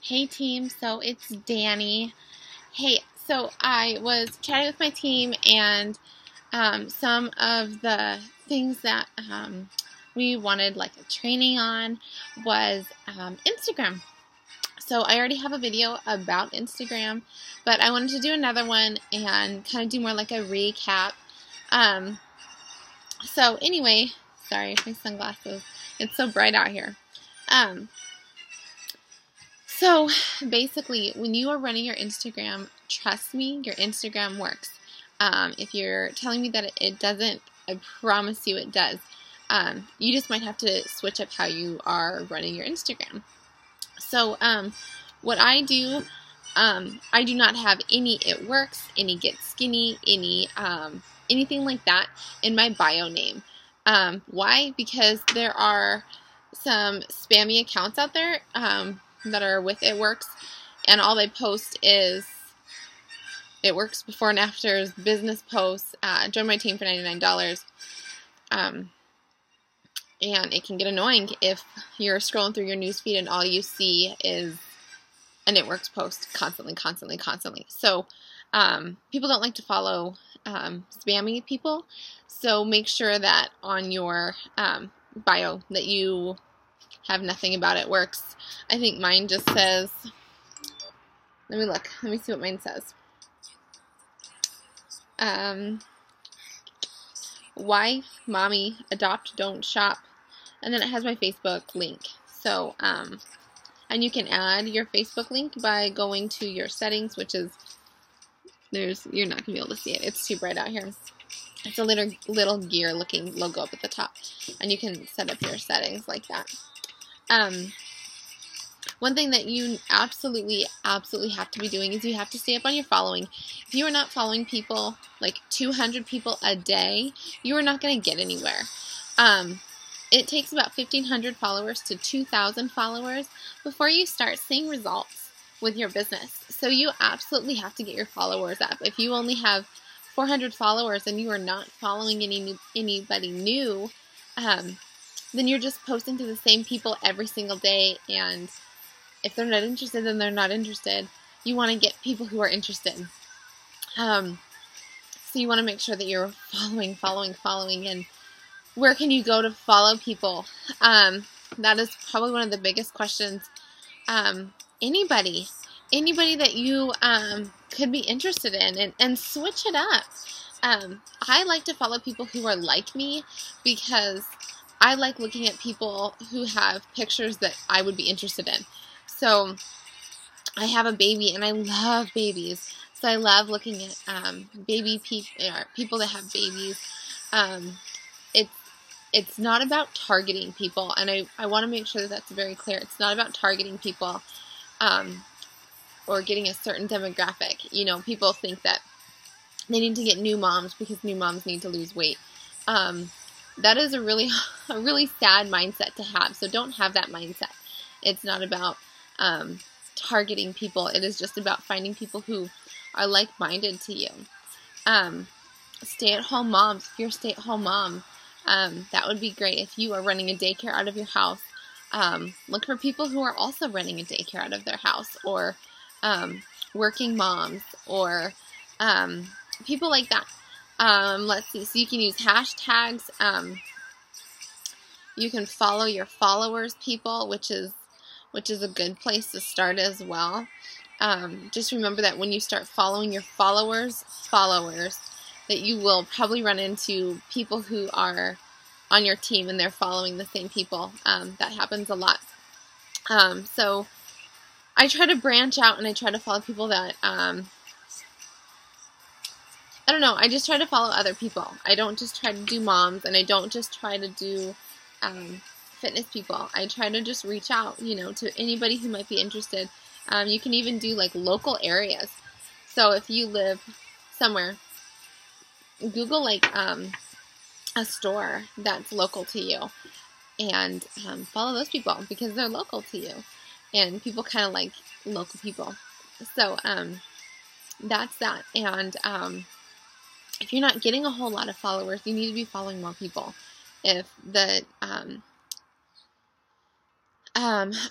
Hey team, so it's Danny. Hey, so I was chatting with my team, and some of the things that we wanted like a training on was Instagram. So I already have a video about Instagram, but I wanted to do another one and kind of do more like a recap. Um, so anyway, sorry, my sunglasses. It's so bright out here. Um, So basically, when you are running your Instagram, trust me, your Instagram works. If you're telling me that it doesn't, I promise you it does. You just might have to switch up how you are running your Instagram. So what I do not have any "it works," any "get skinny," any anything like that in my bio name. Why? Because there are some spammy accounts out there that are with It Works, and all they post is It Works before and afters, business posts, join my team for $99. And it can get annoying if you're scrolling through your newsfeed and all you see is an It Works post constantly. So people don't like to follow spammy people, so make sure that on your bio that you have nothing about It Works. I think mine just says, let me look, let me see what mine says. Wife, mommy, adopt, don't shop, and then it has my Facebook link. So and you can add your Facebook link by going to your settings, which is, you're not gonna be able to see it, it's too bright out here. It's a little gear looking logo up at the top, and you can set up your settings like that. One thing that you absolutely have to be doing is you have to stay up on your following. If you are not following people, like 200 people a day, you are not going to get anywhere. It takes about 1,500 followers to 2,000 followers before you start seeing results with your business. So you absolutely have to get your followers up. If you only have 400 followers and you are not following anybody new, then you're just posting to the same people every single day, and if they're not interested, then they're not interested. You want to get people who are interested. So you want to make sure that you're following, and where can you go to follow people? That is probably one of the biggest questions. Anybody that you could be interested in, and switch it up. I like to follow people who are like me because I like looking at people who have pictures that I would be interested in. So I have a baby, and I love babies. So I love looking at people that have babies. It's not about targeting people, and I want to make sure that that's very clear. It's not about targeting people or getting a certain demographic. You know, people think that they need to get new moms because new moms need to lose weight. That is a really sad mindset to have. So don't have that mindset. It's not about targeting people. It is just about finding people who are like-minded to you. Stay-at-home moms. If you're a stay-at-home mom, that would be great. If you are running a daycare out of your house, look for people who are also running a daycare out of their house, or working moms, or people like that. Let's see. So you can use hashtags. You can follow your followers' people, which is a good place to start as well. Just remember that when you start following your followers, that you will probably run into people who are on your team and they're following the same people. That happens a lot. So I try to branch out, and I try to follow people that, I don't know, I just try to follow other people. I don't just try to do moms, and I don't just try to do fitness people. I try to just reach out, to anybody who might be interested. You can even do like local areas. So if you live somewhere, Google like a store that's local to you, and follow those people because they're local to you, and people kind of like local people. So that's that. And if you're not getting a whole lot of followers, you need to be following more people. If the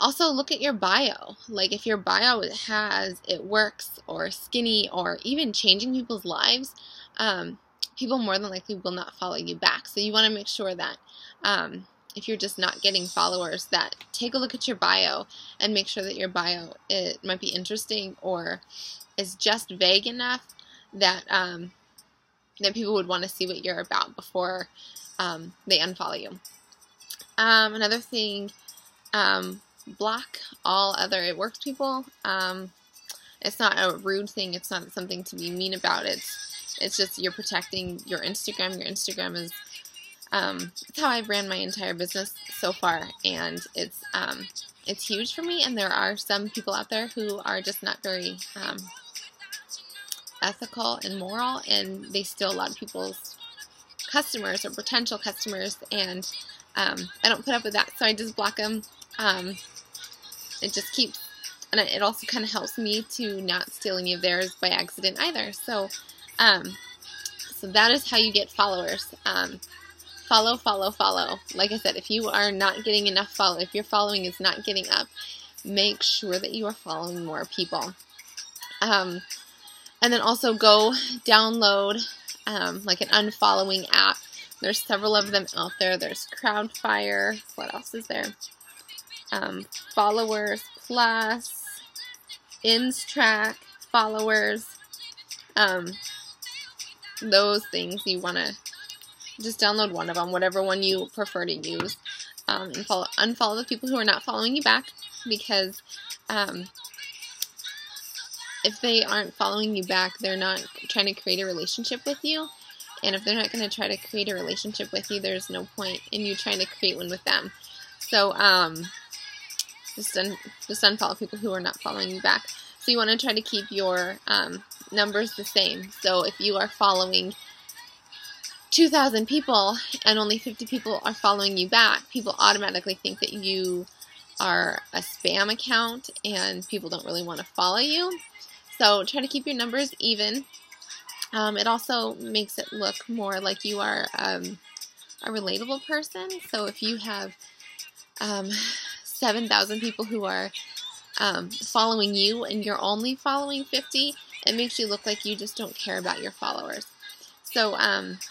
Also, look at your bio. Like, if your bio has it works or skinny or even changing people's lives, people more than likely will not follow you back. So you want to make sure that if you're just not getting followers, that take a look at your bio and make sure that your bio, it might be interesting or is just vague enough that that people would want to see what you're about before they unfollow you. Another thing, block all other it works people. It's not a rude thing. It's not something to be mean about. It's just you're protecting your Instagram. Your Instagram is it's how I've ran my entire business so far, and it's huge for me. And there are some people out there who are just not very ethical and moral, and they steal a lot of people's customers or potential customers, and I don't put up with that, so I just block them. It just keeps, and it also kind of helps me to not steal any of theirs by accident either. So so that is how you get followers. Follow. Like I said, if you are not getting enough follow, if your following is not getting up, make sure that you are following more people. And then also go download like an unfollowing app. There's several of them out there. There's Crowdfire. What else is there? Followers Plus, InsTrack, Followers. Those things, you want to just download one of them, whatever one you prefer to use, and unfollow the people who are not following you back, because if they aren't following you back, they're not trying to create a relationship with you. And if they're not going to try to create a relationship with you, there's no point in you trying to create one with them. So just unfollow people who are not following you back. So you want to try to keep your numbers the same. So if you are following 2,000 people and only 50 people are following you back, people automatically think that you are a spam account and people don't really want to follow you. So try to keep your numbers even. It also makes it look more like you are a relatable person. So if you have 7,000 people who are following you and you're only following 50, it makes you look like you just don't care about your followers. So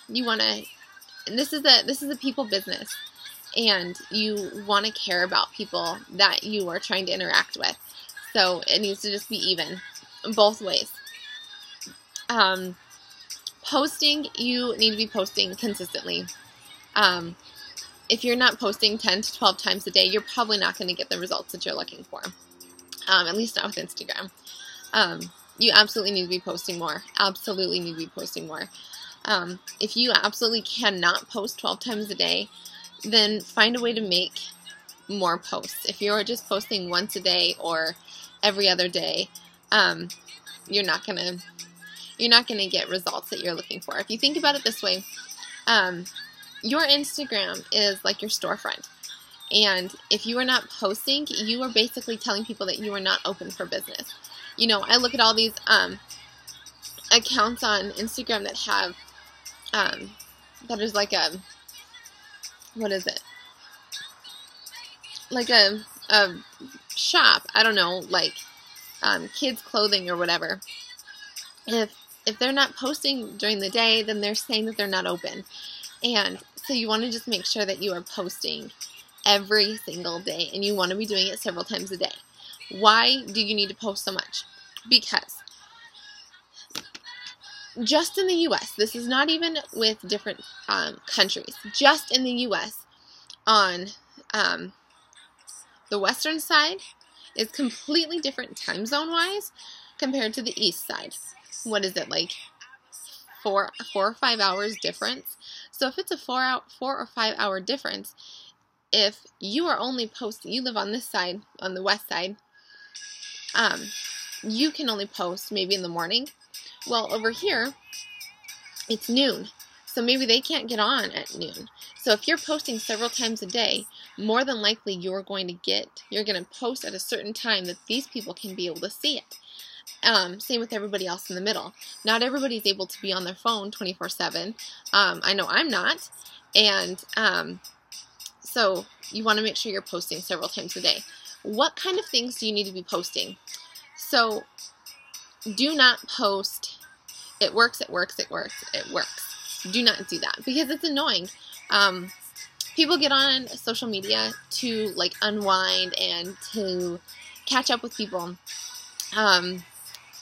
you want to, and this is a people business, and you want to care about people that you are trying to interact with. So it needs to just be even both ways. Posting, you need to be posting consistently. If you're not posting 10 to 12 times a day, you're probably not going to get the results that you're looking for. At least not with Instagram. You absolutely need to be posting more. Absolutely need to be posting more. If you absolutely cannot post 12 times a day, then find a way to make more posts. If you're just posting once a day or every other day, you're not gonna get results that you're looking for. If you think about it this way, your Instagram is like your storefront. And if you are not posting, you are basically telling people that you are not open for business. You know, I look at all these accounts on Instagram that have, that is like a, what is it? Like a shop, I don't know, like kids clothing or whatever. If they're not posting during the day, then they're saying that they're not open. And so you want to just make sure that you are posting every single day, and you want to be doing it several times a day. Why do you need to post so much? Because just in the U.S., this is not even with different countries, just in the U.S., on the western side is completely different time zone-wise compared to the east side. What is it, like 4 or 5 hours difference? So if it's a 4 or 5 hour difference, if you are only posting, you live on this side, on the west side, you can only post maybe in the morning. Well, over here, it's noon. So maybe they can't get on at noon. So if you're posting several times a day, more than likely you're going to post at a certain time that these people can be able to see it. Same with everybody else in the middle. Not everybody's able to be on their phone 24/7. I know I'm not. And So you want to make sure you're posting several times a day. What kind of things do you need to be posting? So do not post, it works, it works, it works, it works. Do not do that because it's annoying. People get on social media to like unwind and to catch up with people.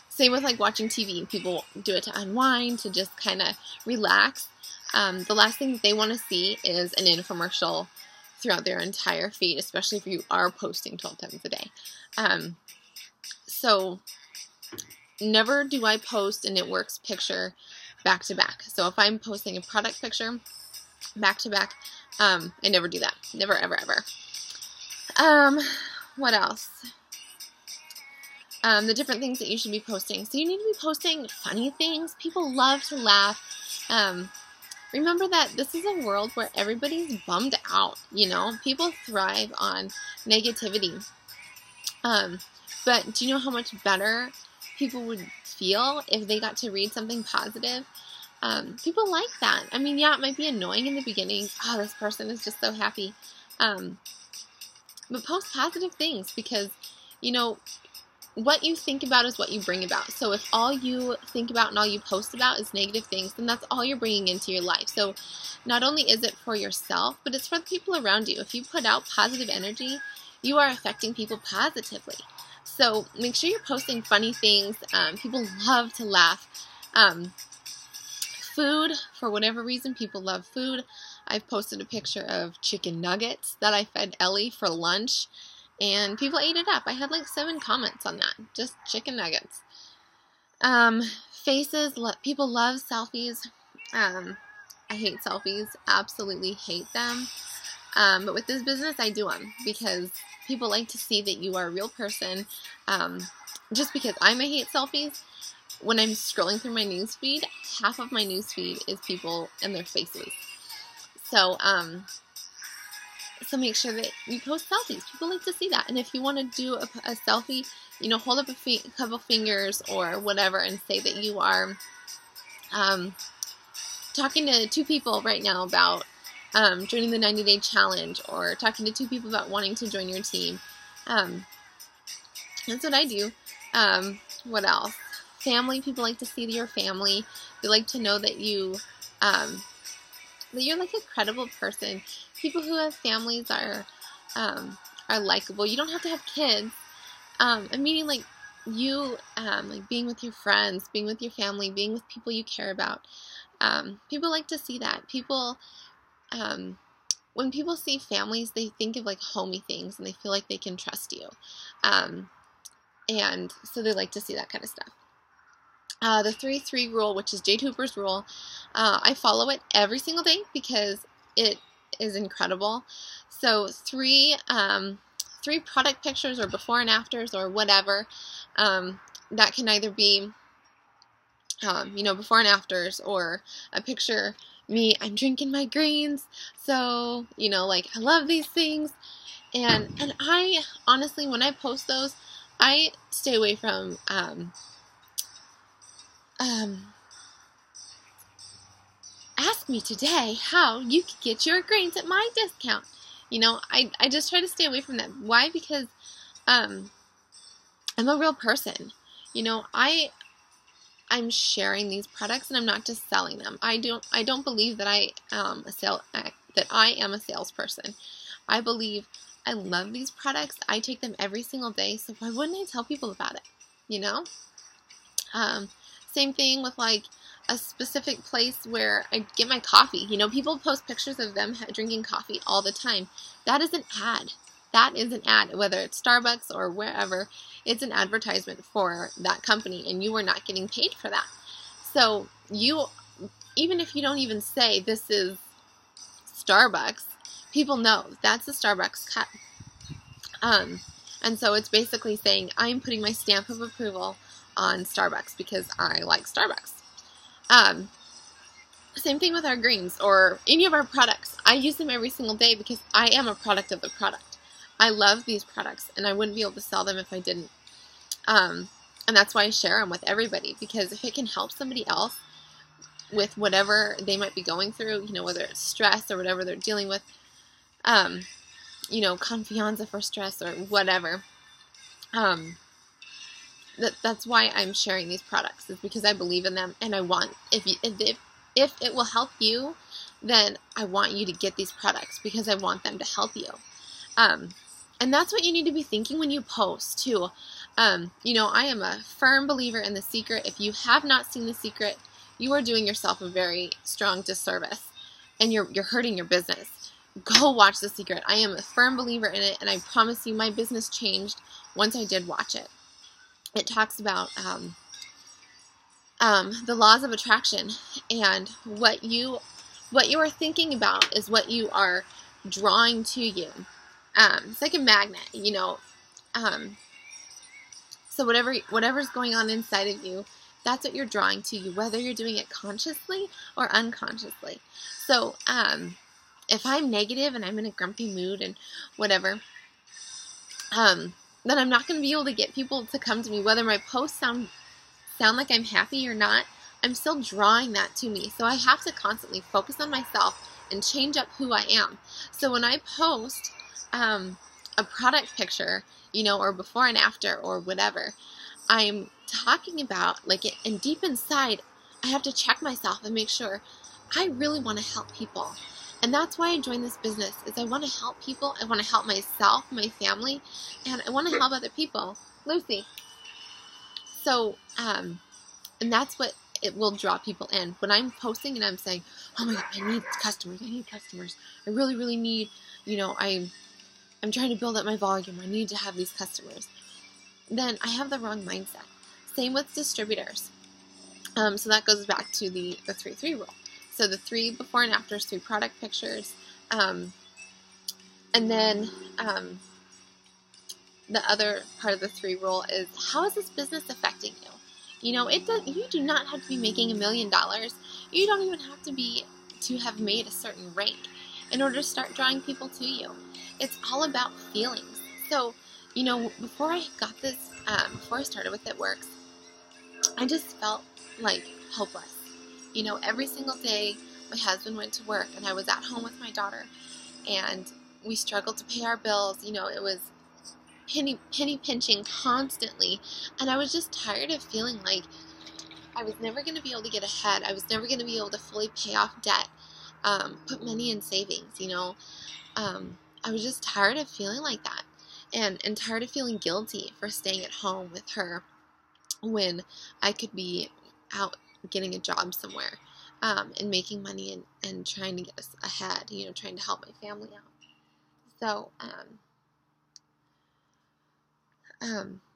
Same with like watching TV. People do it to unwind, to just kind of relax. The last thing that they want to see is an infomercial throughout their entire feed, especially if you are posting 12 times a day. So never do I post an It Works picture back to back. So if I'm posting a product picture back to back, I never do that. Never, ever, ever. What else? The different things that you should be posting. So you need to be posting funny things. People love to laugh. Remember that this is a world where everybody's bummed out, you know? People thrive on negativity. But do you know how much better people would feel if they got to read something positive? People like that. I mean, yeah, it might be annoying in the beginning. Oh, this person is just so happy. But post positive things because, you know, what you think about is what you bring about. So if all you think about and all you post about is negative things, then that's all you're bringing into your life. So not only is it for yourself, but it's for the people around you. If you put out positive energy, you are affecting people positively. So make sure you're posting funny things. People love to laugh. Food, for whatever reason, people love food. I've posted a picture of chicken nuggets that I fed Ellie for lunch. And people ate it up. I had like 7 comments on that. Just chicken nuggets. Faces. People love selfies. I hate selfies. Absolutely hate them. But with this business, I do them. Because people like to see that you are a real person. Just because I may hate selfies, when I'm scrolling through my newsfeed, half of my newsfeed is people and their faces. So, so make sure that you post selfies. People like to see that. And if you want to do a selfie, you know, hold up a couple fingers or whatever and say that you are talking to 2 people right now about joining the 90-day challenge, or talking to 2 people about wanting to join your team. That's what I do. What else? Family. People like to see your family. They like to know that you that you're like a credible person. People who have families are likable. You don't have to have kids. I'm meaning like you, like being with your friends, being with your family, being with people you care about. People like to see that. People, when people see families, they think of like homey things and they feel like they can trust you. And so they like to see that kind of stuff. The 3-3 rule, which is Jade Hooper's rule, I follow it every single day because it is incredible. So 3 product pictures or before and afters or whatever, that can either be, you know, before and afters, or a picture, I'm drinking my greens, so, you know, like, I love these things. And I, honestly, when I post those, I stay away from, ask me today how you could get your greens at my discount. You know, I just try to stay away from that. Why? Because I'm a real person. You know, I'm sharing these products and I'm not just selling them. I don't believe that I am a salesperson. I believe I love these products. I take them every single day, so why wouldn't I tell people about it? You know? Same thing with like a specific place where I get my coffee. You know, people post pictures of them drinking coffee all the time. That is an ad. That is an ad, whether it's Starbucks or wherever. It's an advertisement for that company, and you are not getting paid for that. So you, even if you don't even say this is Starbucks, people know that's a Starbucks cup. And so it's basically saying I'm putting my stamp of approval on Starbucks because I like Starbucks. Same thing with our greens or any of our products. I use them every single day because I am a product of the product. I love these products and I wouldn't be able to sell them if I didn't. And that's why I share them with everybody, because if it can help somebody else with whatever they might be going through, you know, whether it's stress or whatever they're dealing with, Confianza for stress or whatever. That's why I'm sharing these products, is because I believe in them, and I want, if it will help you, then I want you to get these products because I want them to help you. And that's what you need to be thinking when you post too. I am a firm believer in The Secret. If you have not seen The Secret, you are doing yourself a very strong disservice, and you're hurting your business. Go watch The Secret. I am a firm believer in it, and I promise you my business changed once I did watch it. It talks about the laws of attraction, and what you are thinking about is what you are drawing to you. It's like a magnet, so whatever's going on inside of you, that's what you're drawing to you, whether you're doing it consciously or unconsciously. So if I'm negative and I'm in a grumpy mood and whatever, then I'm not going to be able to get people to come to me. Whether my posts sound like I'm happy or not, I'm still drawing that to me. So I have to constantly focus on myself and change up who I am. So when I post a product picture, or before and after or whatever, I'm talking about, and deep inside, I have to check myself and make sure I really want to help people. And that's why I joined this business, is I want to help people. I want to help myself, my family, and I want to help other people. Lucy. So, and that's what it will draw people in. When I'm posting and I'm saying, oh my God, I need customers. I really, really need, I'm trying to build up my volume. I need to have these customers. Then I have the wrong mindset. Same with distributors. So that goes back to the 3-3 rule. So the 3 before and afters, 3 product pictures. And then the other part of the 3 rule is, how is this business affecting you? You do not have to be making $1 million. You don't even have to have made a certain rank in order to start drawing people to you. It's all about feelings. So, before I got this, before I started with It Works, I just felt like hopeless. Every single day my husband went to work and I was at home with my daughter, and we struggled to pay our bills. It was penny pinching constantly, and I was just tired of feeling like I was never going to be able to get ahead. I was never going to be able to fully pay off debt, put money in savings. I was just tired of feeling like that, and tired of feeling guilty for staying at home with her when I could be out getting a job somewhere, and making money and trying to get us ahead, trying to help my family out. So,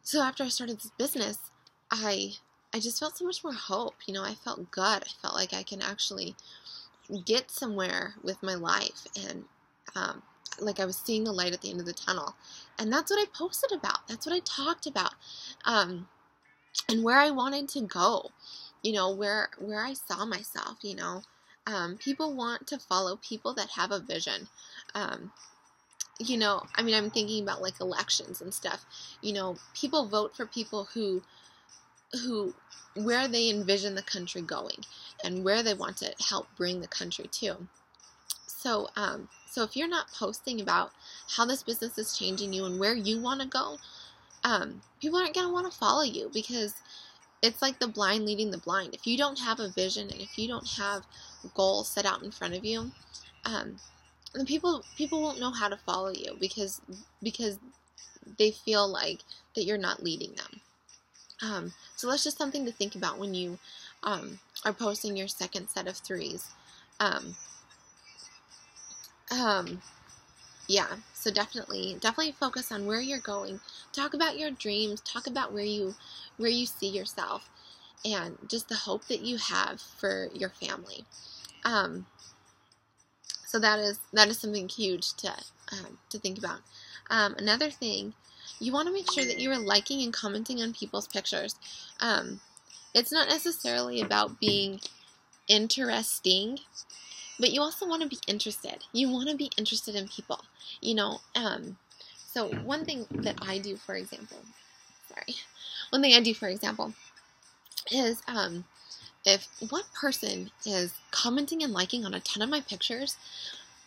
so after I started this business, I just felt so much more hope. I felt good. I felt like I can actually get somewhere with my life, and like I was seeing the light at the end of the tunnel. And that's what I posted about. That's what I talked about, and where I wanted to go. Where I saw myself. People want to follow people that have a vision. I'm thinking about elections and stuff. People vote for people who where they envision the country going and where they want to help bring the country to. So, so if you're not posting about how this business is changing you and where you want to go, people aren't going to want to follow you, because it's like the blind leading the blind. If you don't have a vision and if you don't have goals set out in front of you, then people won't know how to follow you, because they feel like that you're not leading them. So that's just something to think about when you are posting your second set of 3s. Yeah, so definitely focus on where you're going. Talk about your dreams. Talk about where you see yourself, and just the hope that you have for your family. So that is something huge to think about. Another thing, you want to make sure that you are liking and commenting on people's pictures. It's not necessarily about being interesting, but you also want to be interested. You want to be interested in people, So one thing that I do, for example, is if one person is commenting and liking on a ton of my pictures,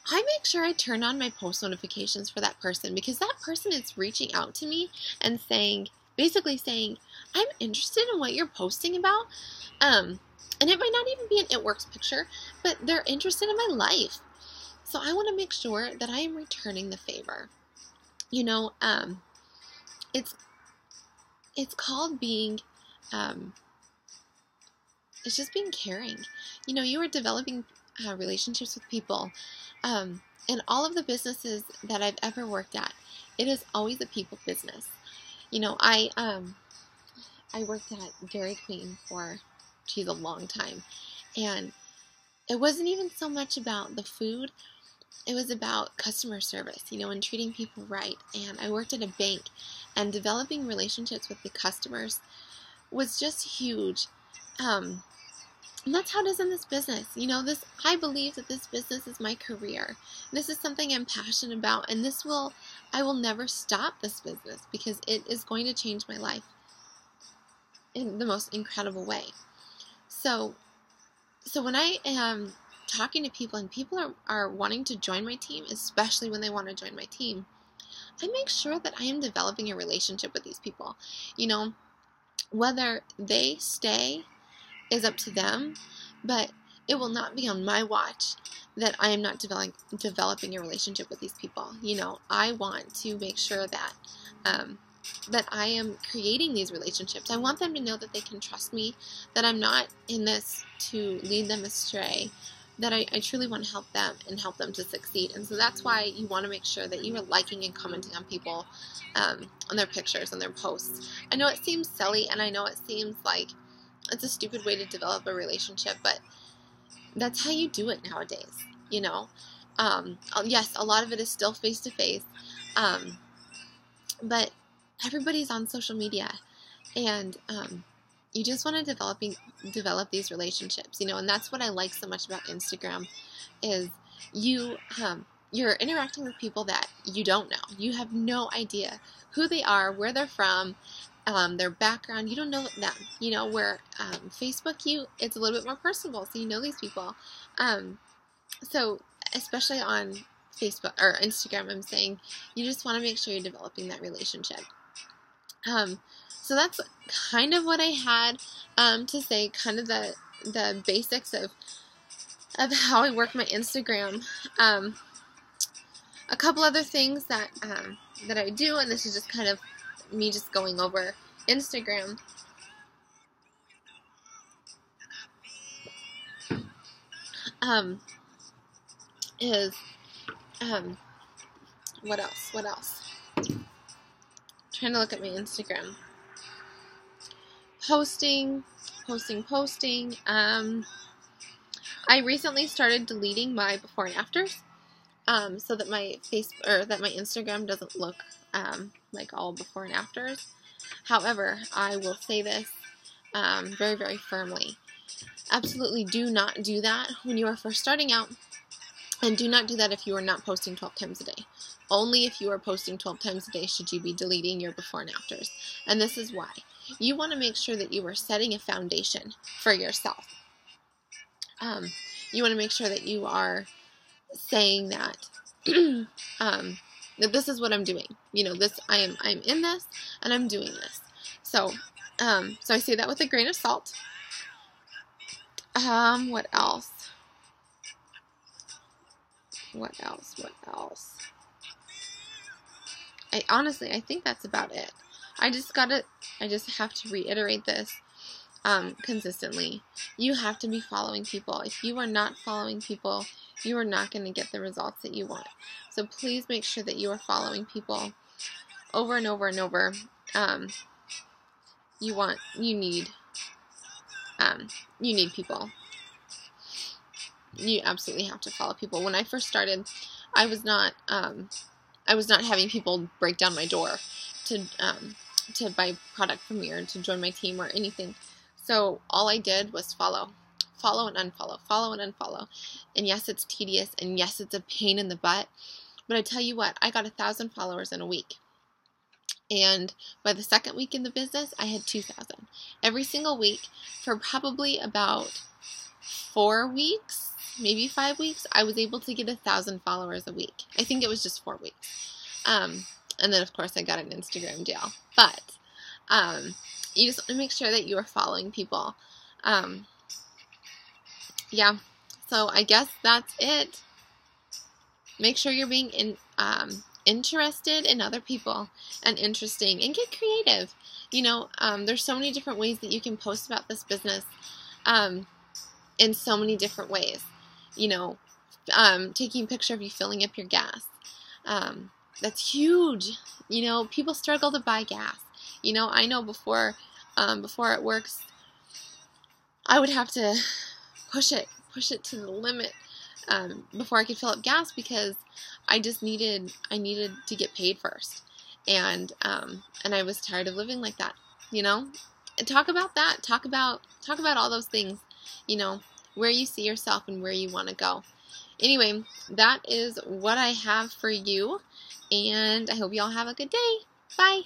I make sure I turn on my post notifications for that person, because that person is reaching out to me and basically saying, I'm interested in what you're posting about. And it might not even be an It Works picture, but they're interested in my life. So I want to make sure that I am returning the favor. It's called being, it's just being caring. You are developing relationships with people. In all of the businesses that I've ever worked at, it is always a people business. I worked at Dairy Queen for, a long time. And it wasn't even so much about the food. It was about customer service, and treating people right. And I worked at a bank, and developing relationships with the customers was just huge. And that's how it is in this business. I believe that this business is my career. This is something I'm passionate about, and I will never stop this business, because it is going to change my life in the most incredible way. So when I am talking to people, and people are wanting to join my team, especially when they want to join my team, I make sure that I am developing a relationship with these people. Whether they stay is up to them, but it will not be on my watch that I am not developing a relationship with these people. I want to make sure that that I am creating these relationships. I want them to know that they can trust me, that I'm not in this to lead them astray, that I truly want to help them and help them to succeed. And so that's why you want to make sure that you are liking and commenting on people, on their pictures, on their posts. I know it seems silly, and I know it seems like it's a stupid way to develop a relationship, but that's how you do it nowadays. Yes, a lot of it is still face-to-face, but everybody's on social media, and you just want to develop these relationships, and that's what I like so much about Instagram, is you're interacting with people that you don't know. You have no idea who they are, where they're from, their background. You don't know them. Where Facebook, it's a little bit more personable, so you know these people. So especially on Facebook or Instagram, I'm saying you just want to make sure you're developing that relationship. So that's kind of what I had to say, kind of the basics of how I work my Instagram. A couple other things that I do, and this is just kind of me just going over Instagram. Is what else? Trying to look at my Instagram. Posting. I recently started deleting my before and afters, so that my Instagram doesn't look like all before and afters. However, I will say this very, very firmly. Absolutely do not do that when you are first starting out, and do not do that if you are not posting 12 times a day. Only if you are posting 12 times a day should you be deleting your before and afters. And this is why. You want to make sure that you are setting a foundation for yourself. You want to make sure that you are saying that that this is what I'm doing. I'm in this, and I'm doing this. So I say that with a grain of salt. What else? I think that's about it. I just have to reiterate this consistently. You have to be following people. If you are not following people, you are not going to get the results that you want. So please make sure that you are following people over and over and over. You need people. You absolutely have to follow people. When I first started, I was not having people break down my door to buy product from me or to join my team or anything. So all I did was follow and unfollow. And yes, it's tedious, and yes, it's a pain in the butt. But I tell you what, I got 1,000 followers in a week. And by the second week in the business, I had 2,000. Every single week for probably about 4 weeks, maybe 5 weeks, I was able to get 1,000 followers a week. I think it was just 4 weeks. And then, of course, I got an Instagram deal. But you just want to make sure that you are following people. Yeah, so I guess that's it. Make sure you're being interested in other people and interesting, and get creative. You know, there's so many different ways that you can post about this business in so many different ways. You know, taking a picture of you filling up your gas. That's huge. You know, people struggle to buy gas. You know, I know before it works, I would have to push it to the limit before I could fill up gas, because I needed to get paid first, and I was tired of living like that. You know, and talk about that. Talk about all those things. You know, where you see yourself and where you want to go. Anyway, that is what I have for you, and I hope you all have a good day. Bye.